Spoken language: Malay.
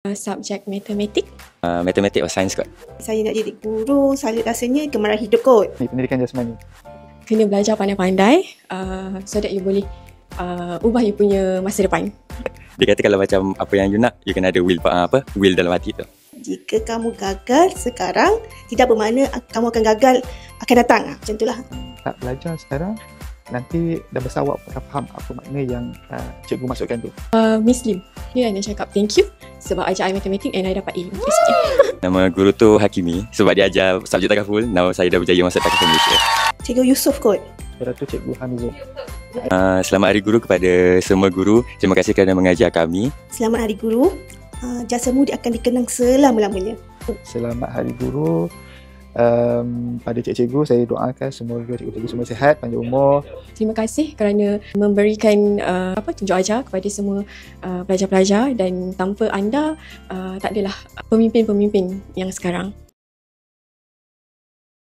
Subjek matematik. Matematik atau sains kot. Saya nak jadi guru, saya rasanya kemarahan hidup kot. Pendidikan jasmani. Kena belajar pandai-pandai so that you boleh ubah you punya masa depan. Dia kata kalau macam apa yang you nak, you kena ada will dalam hati tu. Jika kamu gagal sekarang, tidak bermakna kamu akan gagal akan datang. Macam itulah. Tak belajar sekarang, nanti dah besar awak akan faham apa makna yang cikgu masukkan tu. Miss Lim, dia nak cakap thank you sebab ajar I matematik and I dapat A. Terima kasih. Nama guru tu Hakimi sebab dia ajar subjek takaful. Now saya dah berjaya masuk takaful Malaysia. Cikgu Yusof kot. Lepas tu Cikgu Hamizul. Selamat Hari Guru kepada semua guru. Terima kasih kerana mengajar kami. Selamat Hari Guru. Jasamu dia akan dikenang selama-lamanya. Selamat Hari Guru. Pada cikgu-cikgu, saya doakan semoga cikgu-cikgu semua sihat, panjang umur. Terima kasih kerana memberikan tunjuk ajar kepada semua pelajar-pelajar dan tanpa anda tak adalah pemimpin-pemimpin yang sekarang.